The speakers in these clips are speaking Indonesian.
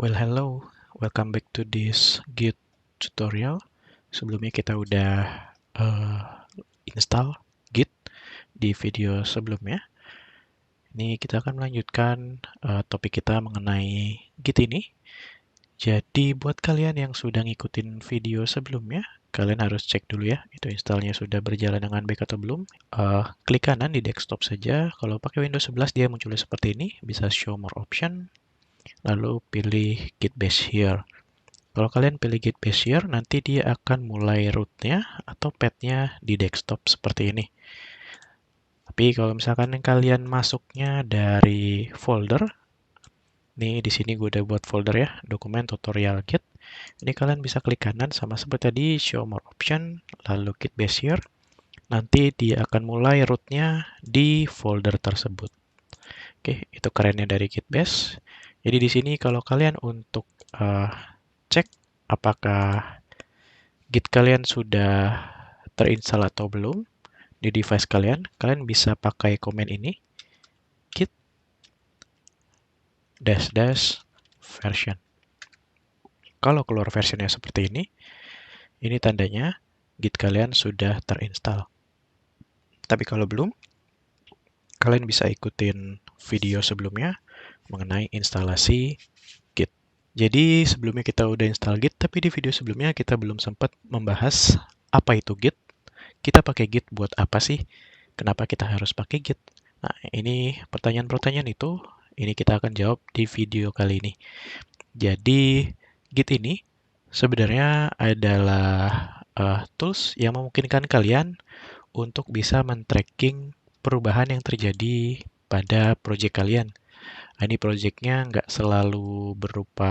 Well, hello, welcome back to this Git tutorial. Sebelumnya kita udah uh, install Git di video sebelumnya. Ini kita akan melanjutkan topik kita mengenai Git ini. Jadi buat kalian yang sudah ngikutin video sebelumnya, kalian harus cek dulu ya, itu installnya sudah berjalan dengan baik atau belum. Klik kanan di desktop saja. Kalau pakai Windows 11 dia munculnya seperti ini, bisa show more option, lalu pilih Git Bash here. Kalau kalian pilih Git Bash here, nanti dia akan mulai root-nya atau path-nya di desktop seperti ini. Tapi kalau misalkan kalian masuknya dari folder, nih di sini gue udah buat folder ya, dokumen tutorial Git. Ini kalian bisa klik kanan sama seperti tadi, show more option, lalu Git Bash here. Nanti dia akan mulai root-nya di folder tersebut. Oke, itu kerennya dari Git Bash. Jadi di sini kalau kalian untuk cek apakah Git kalian sudah terinstall atau belum di device kalian, kalian bisa pakai komen ini, git --version. Kalau keluar versionnya seperti ini tandanya Git kalian sudah terinstall. Tapi kalau belum, kalian bisa ikutin video sebelumnya mengenai instalasi Git. Jadi sebelumnya kita udah install Git, tapi di video sebelumnya kita belum sempat membahas apa itu Git. Kita pakai Git buat apa sih? Kenapa kita harus pakai Git? Nah, ini pertanyaan-pertanyaan itu, ini kita akan jawab di video kali ini. Jadi, Git ini sebenarnya adalah tools yang memungkinkan kalian untuk bisa men-tracking perubahan yang terjadi pada project kalian. Nah, ini projectnya nggak selalu berupa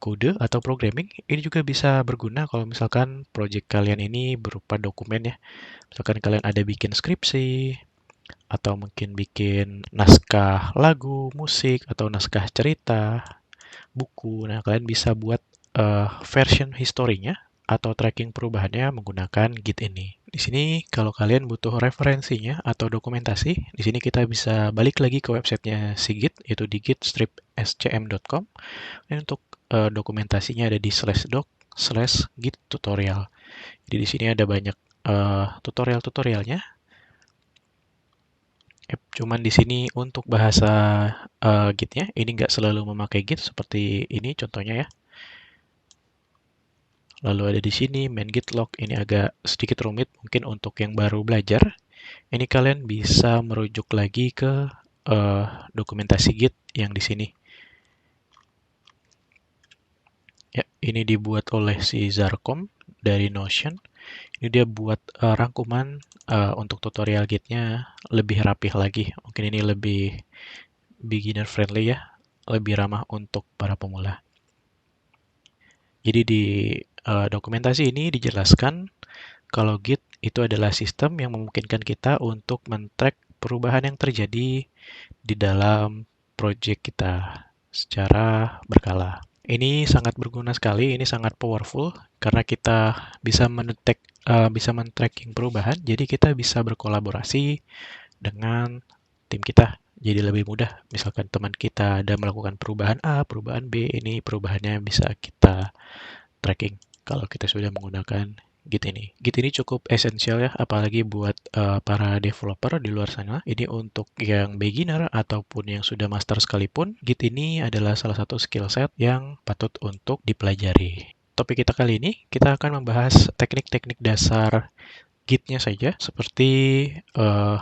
kode atau programming, ini juga bisa berguna kalau misalkan project kalian ini berupa dokumen ya. Misalkan kalian ada bikin skripsi, atau mungkin bikin naskah lagu, musik, atau naskah cerita, buku. Nah, kalian bisa buat version historinya atau tracking perubahannya menggunakan Git ini. Di sini kalau kalian butuh referensinya atau dokumentasi, di sini kita bisa balik lagi ke websitenya si Git, yaitu di git-scm.com. Dan untuk dokumentasinya ada di /doc/git tutorial. Jadi di sini ada banyak tutorial-tutorialnya. Cuman di sini untuk bahasa Git-nya, ini nggak selalu memakai Git seperti ini contohnya ya. Lalu ada di sini main git log, ini agak sedikit rumit mungkin untuk yang baru belajar. Ini kalian bisa merujuk lagi ke dokumentasi Git yang di sini. Ya, ini dibuat oleh si Zarkom dari Notion. Ini dia buat rangkuman untuk tutorial Git-nya lebih rapih lagi. Mungkin ini lebih beginner friendly ya, lebih ramah untuk para pemula. Jadi di dokumentasi ini dijelaskan kalau Git itu adalah sistem yang memungkinkan kita untuk men-track perubahan yang terjadi di dalam project kita secara berkala. Ini sangat berguna sekali, ini sangat powerful karena kita bisa men-tracking perubahan, jadi kita bisa berkolaborasi dengan tim kita. Jadi lebih mudah, misalkan teman kita ada melakukan perubahan A, perubahan B, ini perubahannya bisa kita tracking kalau kita sudah menggunakan Git ini. Git ini cukup esensial ya, apalagi buat para developer di luar sana. Ini untuk yang beginner ataupun yang sudah master sekalipun, Git ini adalah salah satu skill set yang patut untuk dipelajari. Topik kita kali ini, kita akan membahas teknik-teknik dasar Git-nya saja, seperti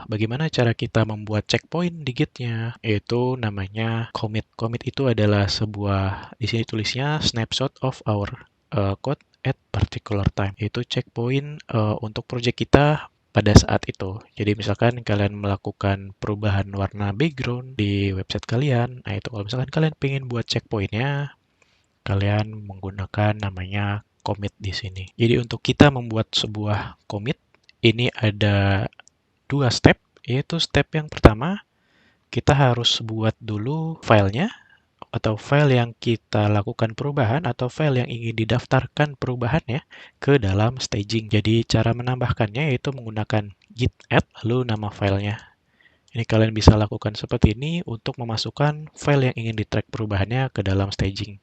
bagaimana cara kita membuat checkpoint di Git-nya, yaitu namanya commit. Commit itu adalah sebuah, di sini tulisnya snapshot of our code at particular time, yaitu checkpoint untuk project kita pada saat itu. Jadi misalkan kalian melakukan perubahan warna background di website kalian, nah itu kalau misalkan kalian pengen buat checkpointnya, kalian menggunakan namanya commit di sini. Jadi untuk kita membuat sebuah commit, ini ada 2 step, yaitu step yang pertama, kita harus buat dulu filenya, atau file yang kita lakukan perubahan, atau file yang ingin didaftarkan perubahannya ke dalam staging. Jadi cara menambahkannya yaitu menggunakan git add, lalu nama filenya. Ini kalian bisa lakukan seperti ini untuk memasukkan file yang ingin di-track perubahannya ke dalam staging.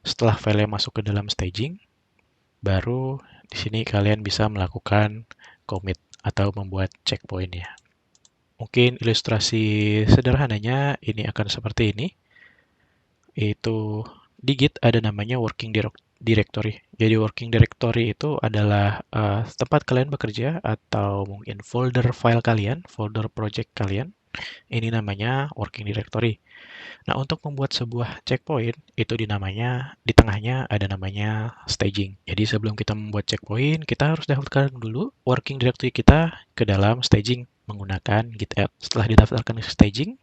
Setelah filenya masuk ke dalam staging, baru di sini kalian bisa melakukan commit atau membuat checkpoint ya. Mungkin ilustrasi sederhananya ini akan seperti ini. Itu di Git ada namanya working directory. Jadi working directory itu adalah tempat kalian bekerja atau mungkin folder file kalian, folder project kalian. Ini namanya working directory. Nah, untuk membuat sebuah checkpoint itu di tengahnya ada namanya staging. Jadi sebelum kita membuat checkpoint, kita harus daftarkan dulu working directory kita ke dalam staging menggunakan git add. Setelah didaftarkan ke staging,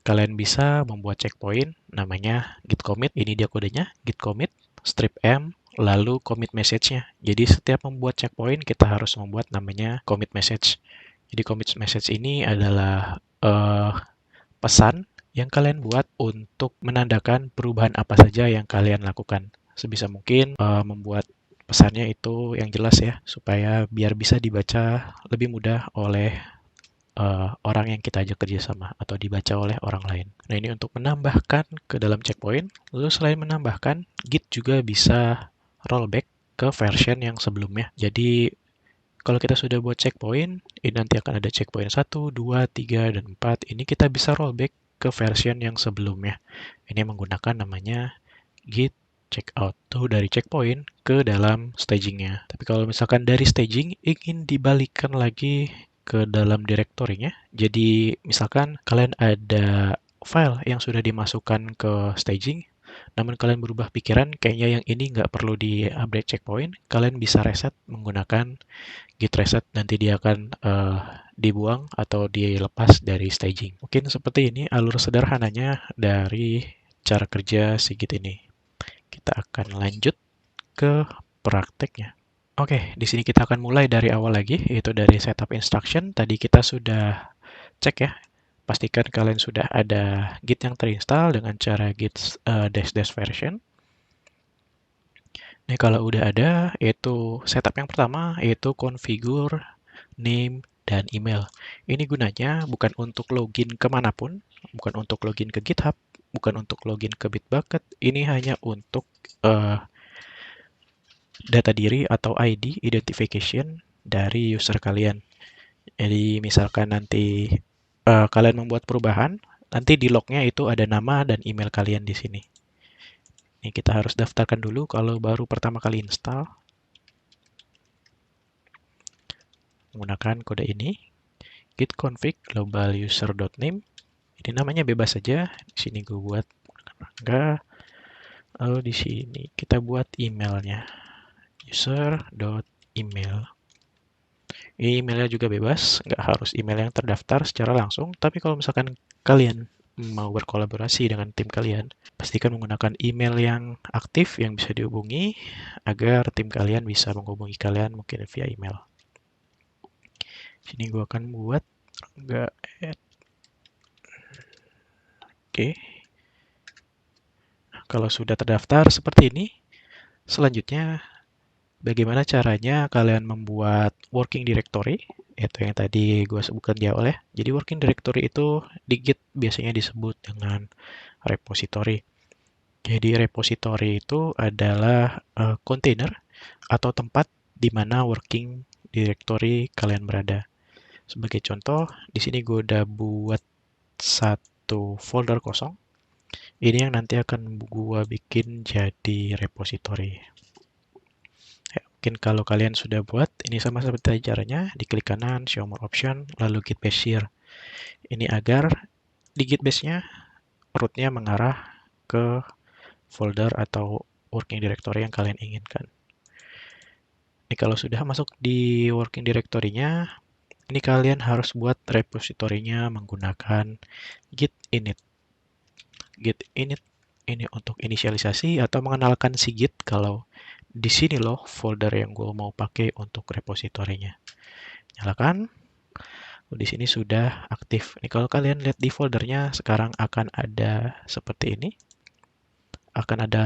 kalian bisa membuat checkpoint namanya git commit. Ini dia kodenya, git commit strip m lalu commit message-nya. Jadi setiap membuat checkpoint kita harus membuat namanya commit message. Jadi commit message ini adalah pesan yang kalian buat untuk menandakan perubahan apa saja yang kalian lakukan. Sebisa mungkin membuat pesannya itu yang jelas ya, supaya biar bisa dibaca lebih mudah oleh orang yang kita ajak kerjasama atau dibaca oleh orang lain. Nah, ini untuk menambahkan ke dalam checkpoint. Lalu selain menambahkan, Git juga bisa rollback ke version yang sebelumnya. Jadi kalau kita sudah buat checkpoint, ini nanti akan ada checkpoint 1, 2, 3, dan 4. Ini kita bisa rollback ke version yang sebelumnya. Ini menggunakan namanya git checkout. Tuh dari checkpoint ke dalam stagingnya. Tapi kalau misalkan dari staging ingin dibalikkan lagi ke dalam direktorinya. Jadi misalkan kalian ada file yang sudah dimasukkan ke staging, namun kalian berubah pikiran, kayaknya yang ini nggak perlu di-update checkpoint, kalian bisa reset menggunakan git reset, nanti dia akan dibuang atau dilepas dari staging. Mungkin seperti ini alur sederhananya dari cara kerja si Git ini. Kita akan lanjut ke prakteknya. Oke, di sini kita akan mulai dari awal lagi, yaitu dari setup instruction. Tadi kita sudah cek ya, pastikan kalian sudah ada Git yang terinstall dengan cara git dash version. Nih kalau udah ada, yaitu setup yang pertama, yaitu configure name dan email. Ini gunanya bukan untuk login kemanapun, bukan untuk login ke GitHub, bukan untuk login ke Bitbucket. Ini hanya untuk data diri atau ID, identification dari user kalian. Jadi misalkan nanti kalian membuat perubahan, nanti di lognya itu ada nama dan email kalian di sini. Ini kita harus daftarkan dulu kalau baru pertama kali install. Menggunakan kode ini, git config global user.name. Ini namanya bebas saja. Di sini gue buat enggak. Lalu di sini kita buat emailnya, user.email. Emailnya juga bebas, nggak harus email yang terdaftar secara langsung. Tapi kalau misalkan kalian mau berkolaborasi dengan tim kalian, pastikan menggunakan email yang aktif yang bisa dihubungi agar tim kalian bisa menghubungi kalian mungkin via email. Sini gue akan buat enggak add. Oke. Kalau sudah terdaftar seperti ini, selanjutnya bagaimana caranya kalian membuat working directory, itu yang tadi gue sebutkan di awal ya. Jadi working directory itu di Git biasanya disebut dengan repository. Jadi repository itu adalah container atau tempat di mana working directory kalian berada. Sebagai contoh, di sini gue udah buat satu folder kosong. Ini yang nanti akan gue bikin jadi repository. Ya, mungkin kalau kalian sudah buat, ini sama seperti caranya, diklik kanan, show more option, lalu git base share. Ini agar di git base-nya, root-nya mengarah ke folder atau working directory yang kalian inginkan. Ini kalau sudah masuk di working directory-nya, ini kalian harus buat repositorinya menggunakan git init. Git init ini untuk inisialisasi atau mengenalkan si Git kalau di sini loh folder yang gue mau pakai untuk repositorinya. Nyalakan. Di sini sudah aktif. Ini kalau kalian lihat di foldernya sekarang akan ada seperti ini. Akan ada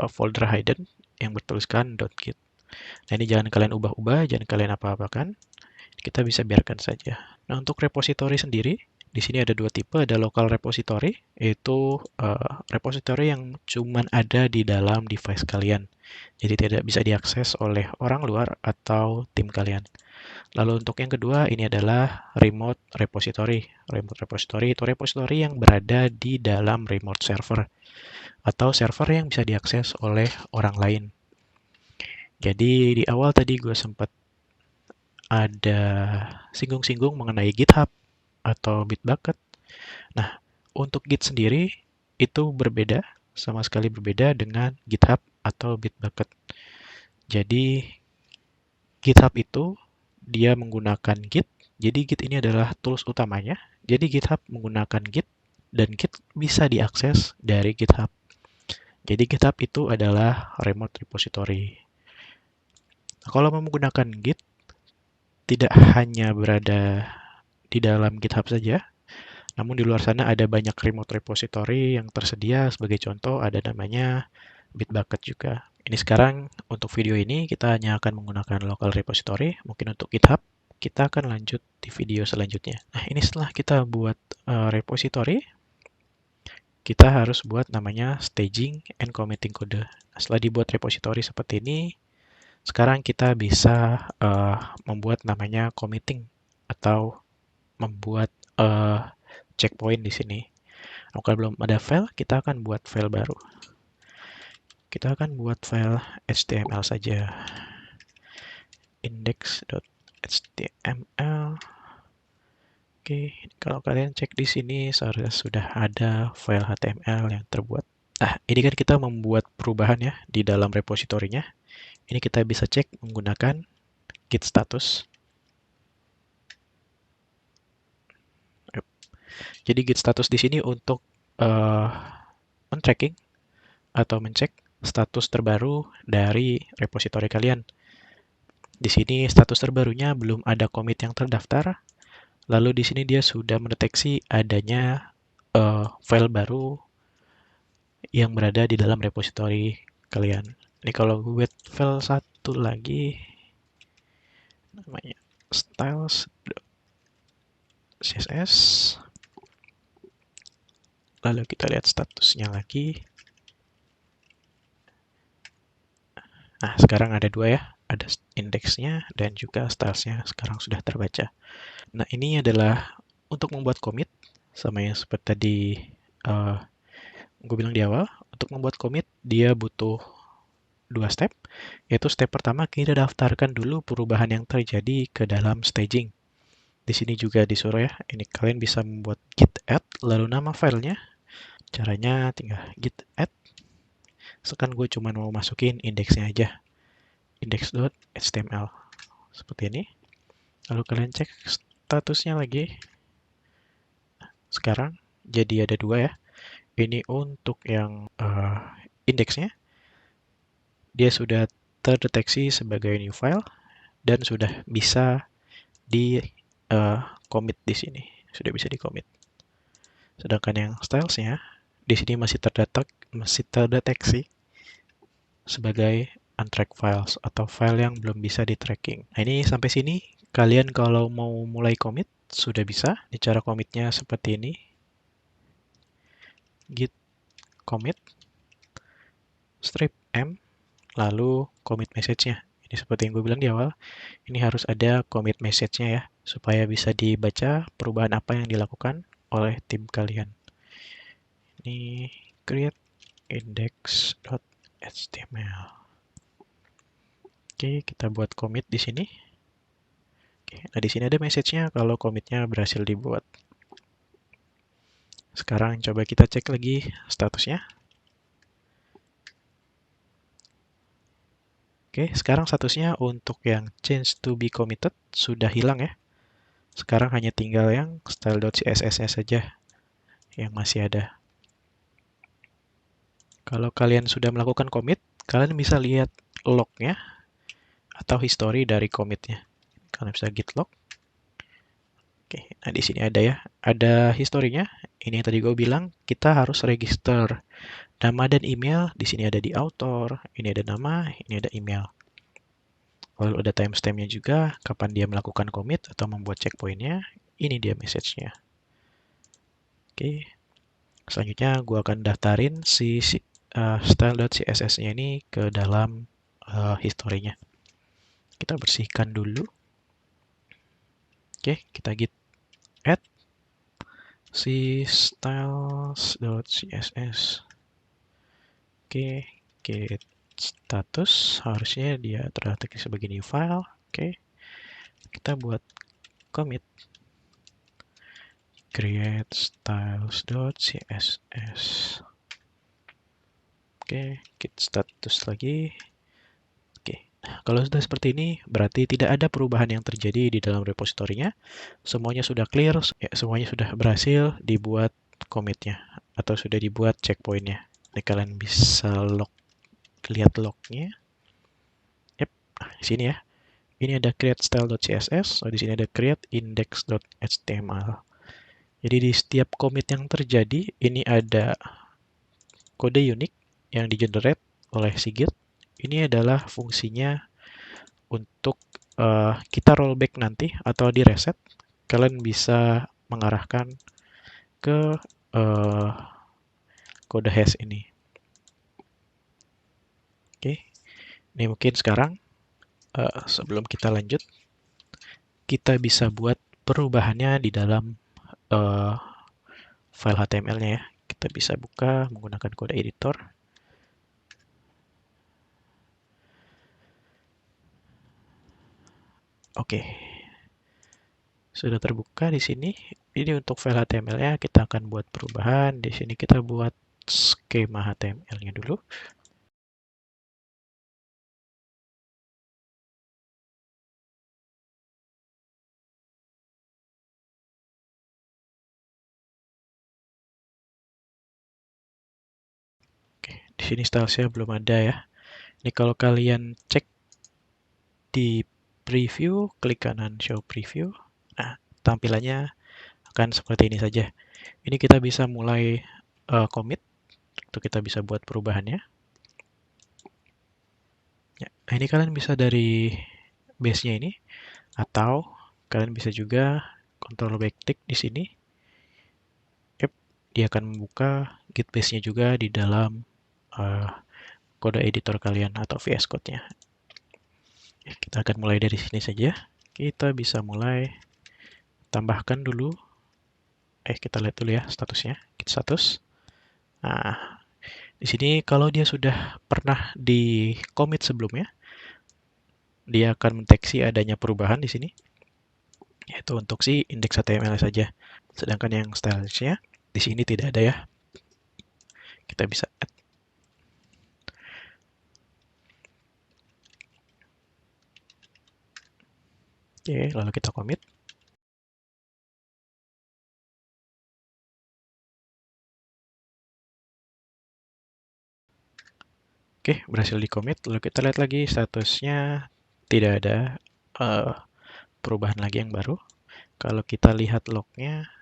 folder hidden yang bertuliskan .git. Nah, ini jangan kalian ubah-ubah, jangan kalian apa-apakan. Kita bisa biarkan saja. Nah, untuk repository sendiri, Di sini ada dua tipe, ada local repository, yaitu repository yang cuman ada di dalam device kalian. Jadi tidak bisa diakses oleh orang luar atau tim kalian. Lalu untuk yang kedua, ini adalah remote repository. Remote repository itu repository yang berada di dalam remote server atau server yang bisa diakses oleh orang lain. Jadi di awal tadi gue sempat ada singgung-singgung mengenai GitHub atau Bitbucket. Nah, untuk Git sendiri itu berbeda, sama sekali berbeda dengan GitHub atau Bitbucket. Jadi GitHub itu dia menggunakan Git. Jadi Git ini adalah tools utamanya. Jadi GitHub menggunakan Git dan Git bisa diakses dari GitHub. Jadi GitHub itu adalah remote repository. Nah, kalau menggunakan Git, tidak hanya berada di dalam GitHub saja, namun di luar sana ada banyak remote repository yang tersedia. Sebagai contoh ada namanya Bitbucket juga. Ini sekarang untuk video ini kita hanya akan menggunakan local repository. Mungkin untuk GitHub kita akan lanjut di video selanjutnya. Nah, ini setelah kita buat repository, kita harus buat namanya staging and committing code. Nah, setelah dibuat repository seperti ini, sekarang kita bisa membuat namanya committing atau membuat checkpoint di sini. Nah, kalau belum ada file, kita akan buat file baru. Kita akan buat file HTML saja. Index.html. Oke, kalau kalian cek di sini seharusnya sudah ada file HTML yang terbuat. Nah, ini kan kita membuat perubahan ya di dalam repositorinya. Ini kita bisa cek menggunakan git status. Jadi git status di sini untuk men-tracking atau mencek status terbaru dari repositori kalian. Di sini status terbarunya belum ada commit yang terdaftar. Lalu di sini dia sudah mendeteksi adanya file baru yang berada di dalam repositori kalian. Ini kalau gue buat file satu lagi, namanya styles.css. Lalu kita lihat statusnya lagi. Nah, sekarang ada dua ya. Ada indeksnya dan juga stylesnya sekarang sudah terbaca. Nah, ini adalah untuk membuat commit, sama yang seperti tadi gue bilang di awal. Untuk membuat commit, dia butuh dua step, yaitu step pertama kita daftarkan dulu perubahan yang terjadi ke dalam staging. Di sini juga disuruh ya, ini kalian bisa membuat git add, lalu nama filenya. Caranya tinggal git add. Sekarang gue cuma mau masukin indeksnya aja, index.html seperti ini. Lalu kalian cek statusnya lagi. Sekarang jadi ada dua ya. Ini untuk yang indeksnya, dia sudah terdeteksi sebagai new file dan sudah bisa di commit di sini, sudah bisa di commit. Sedangkan yang stylesnya di sini masih terdeteksi sebagai untracked files atau file yang belum bisa di tracking. Nah, ini sampai sini kalian kalau mau mulai commit sudah bisa. Ini cara commitnya seperti ini. Git commit strip m lalu commit message-nya. Ini seperti yang gue bilang di awal, ini harus ada commit message-nya ya, supaya bisa dibaca perubahan apa yang dilakukan oleh tim kalian. Ini create index.html. Oke, kita buat commit di sini. Oke, nah di sini ada message-nya kalau commit-nya berhasil dibuat. Sekarang coba kita cek lagi statusnya. Oke, sekarang statusnya untuk yang change to be committed sudah hilang ya. Sekarang hanya tinggal yang style.css-nya saja yang masih ada. Kalau kalian sudah melakukan commit, kalian bisa lihat log-nya atau history dari commit-nya. Kalian bisa git log. Oke, nah di sini ada ya, ada historinya. Ini yang tadi gue bilang, kita harus register nama dan email. Di sini ada di author, ini ada nama, ini ada email. Lalu ada timestamp-nya juga, kapan dia melakukan commit atau membuat checkpoint-nya. Ini dia message-nya. Oke. Selanjutnya gue akan daftarin si style.css-nya ini ke dalam historinya. Kita bersihkan dulu. Oke, kita git add si styles.css. Oke, git status, harusnya dia terdeteksi sebagai new file. Oke, kita buat commit create styles.css. Oke, git status lagi. Oke, kalau sudah seperti ini, berarti tidak ada perubahan yang terjadi di dalam repositorinya. Semuanya sudah clear, ya, semuanya sudah berhasil dibuat commitnya atau sudah dibuat checkpointnya. Ini kalian bisa lihat lognya. Yep, di sini ya. Ini ada create style.css, di sini ada create index.html. Jadi di setiap commit yang terjadi, ini ada kode unik yang di-generate oleh si Git. Ini adalah fungsinya untuk kita rollback nanti atau di reset. Kalian bisa mengarahkan ke kode hash ini. Oke, ini mungkin sekarang sebelum kita lanjut, kita bisa buat perubahannya di dalam file HTML-nya ya. Kita bisa buka menggunakan kode editor. Oke. Sudah terbuka di sini. Ini untuk file HTML-nya kita akan buat perubahan. Di sini kita buat skema HTML-nya dulu. Oke, di sini stylesnya belum ada ya. Ini kalau kalian cek di preview, klik kanan show preview. Nah, tampilannya akan seperti ini saja. Ini kita bisa mulai commit, untuk kita bisa buat perubahannya. Ya, nah ini kalian bisa dari base-nya ini, atau kalian bisa juga Ctrl backtick di sini. Yep, dia akan membuka git base-nya juga di dalam kode editor kalian atau VS Code-nya. Kita akan mulai dari sini saja. Kita bisa mulai tambahkan dulu. Kita lihat dulu ya statusnya. Git status. Nah, di sini kalau dia sudah pernah di commit sebelumnya, dia akan mendeteksi adanya perubahan di sini, yaitu untuk si indeks HTML saja. Sedangkan yang stylesnya di sini tidak ada ya. Kita bisa add. Oke, lalu kita commit. Oke, berhasil di commit. Lalu kita lihat lagi statusnya tidak ada perubahan lagi yang baru. Kalau kita lihat lognya,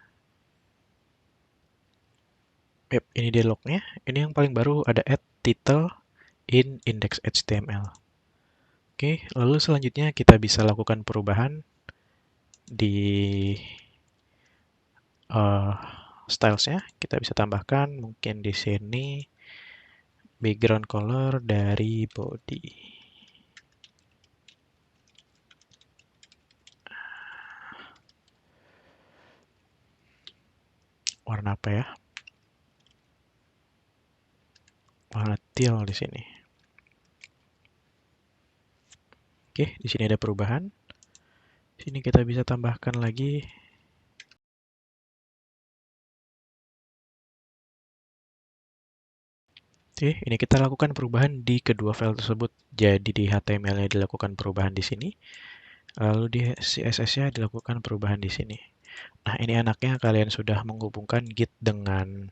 ini dia lognya. Ini yang paling baru ada add title in index.html. Oke, lalu selanjutnya kita bisa lakukan perubahan di stylesnya. Kita bisa tambahkan mungkin di sini background color dari body. Warna apa ya? Warna teal di sini. Oke, di sini ada perubahan. Di sini kita bisa tambahkan lagi Oke, ini kita lakukan perubahan di kedua file tersebut. Jadi di HTML-nya dilakukan perubahan di sini, lalu di CSS-nya dilakukan perubahan di sini. Nah, ini anaknya kalian sudah menghubungkan Git dengan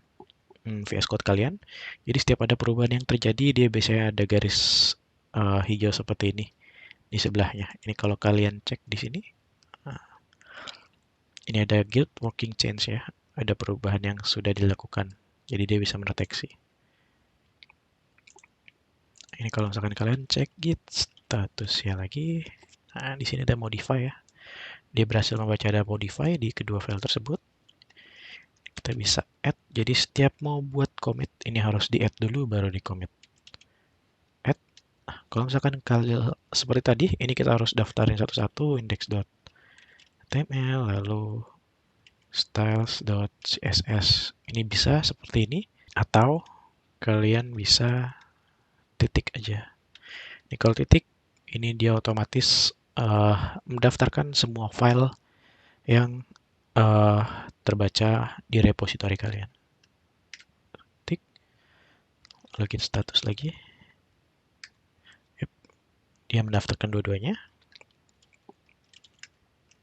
VS Code kalian. Jadi setiap ada perubahan yang terjadi, dia biasanya ada garis hijau seperti ini di sebelahnya. Ini kalau kalian cek di sini, ini ada Git working change ya, ada perubahan yang sudah dilakukan. Jadi dia bisa mendeteksi. Ini kalau misalkan kalian cek git statusnya lagi, nah di sini ada modify ya. Dia berhasil membaca ada modify di kedua file tersebut. Kita bisa add. Jadi setiap mau buat commit ini harus di add dulu baru di commit. Add. Kalau misalkan kalian seperti tadi, ini kita harus daftarin satu-satu index.html lalu styles.css. Ini bisa seperti ini atau kalian bisa titik aja. Ini kalau titik, ini dia otomatis mendaftarkan semua file yang terbaca di repositori kalian. Tik, login status lagi. Yep. Dia mendaftarkan dua-duanya.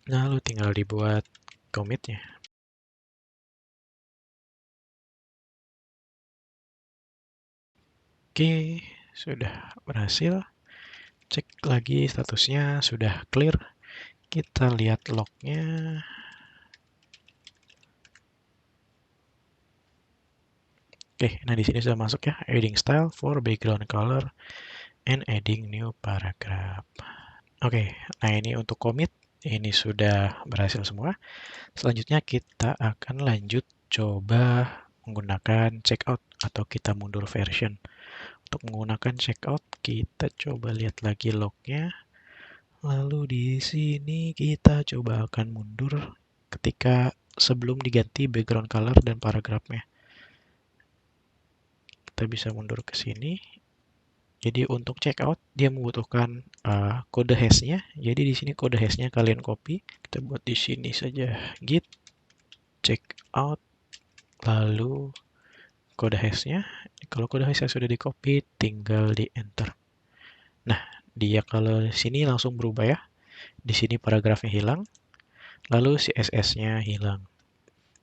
Lalu tinggal dibuat commitnya. Oke, sudah berhasil. Cek lagi statusnya sudah clear. Kita lihat lognya. Oke, nah di sini sudah masuk ya, adding style for background color and adding new paragraph. Oke, nah ini untuk commit, ini sudah berhasil semua. Selanjutnya kita akan lanjut coba menggunakan checkout atau kita mundur version. Untuk menggunakan checkout, kita coba lihat lagi lognya. Lalu di sini kita coba akan mundur ketika sebelum diganti background color dan paragrafnya. Kita bisa mundur ke sini. Jadi untuk checkout dia membutuhkan kode hashnya. Jadi di sini kode hashnya kalian copy. Kita buat di sini saja git checkout lalu kode hashnya. Kalau kode hashnya sudah di copy, tinggal di enter. Nah, dia kalau di sini langsung berubah ya. Di sini paragrafnya hilang, lalu CSS-nya hilang.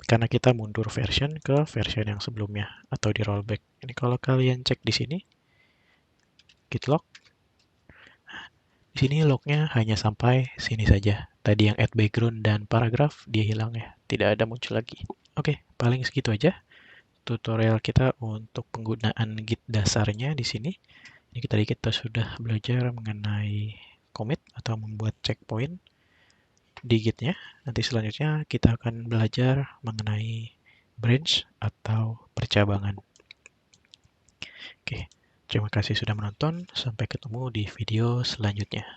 Karena kita mundur version ke version yang sebelumnya atau di rollback. Ini kalau kalian cek di sini, git log. Di sini lognya hanya sampai sini saja. Tadi yang add background dan paragraf dia hilang ya, tidak ada muncul lagi. Oke, paling segitu aja tutorial kita untuk penggunaan Git dasarnya di sini. Ini kita sudah belajar mengenai commit atau membuat checkpoint di Git-nya. Nanti selanjutnya kita akan belajar mengenai branch atau percabangan. Oke, terima kasih sudah menonton. Sampai ketemu di video selanjutnya.